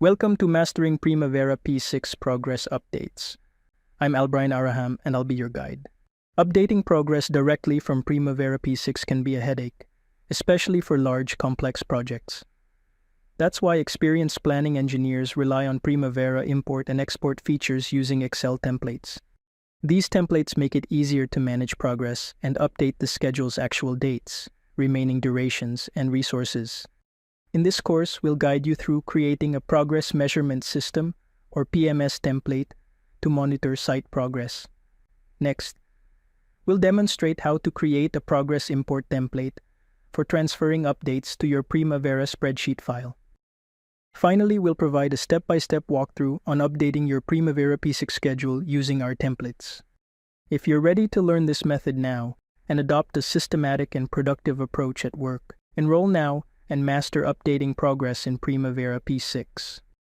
Welcome to Mastering Primavera P6 Progress Updates. I'm 𝐜𝐨𝐵 and I'll be your guide. Updating progress directly from Primavera P6 can be a headache, especially for large, complex projects. That's why experienced planning engineers rely on Primavera import and export features using Excel templates. These templates make it easier to manage progress and update the schedule's actual dates, remaining durations, and resources. In this course, we'll guide you through creating a progress measurement system, or PMS template, to monitor site progress. Next, we'll demonstrate how to create a progress import template for transferring updates to your Primavera spreadsheet file. Finally, we'll provide a step-by-step walkthrough on updating your Primavera P6 schedule using our templates. If you're ready to learn this method now and adopt a systematic and productive approach at work, enroll now and master updating progress in Primavera P6.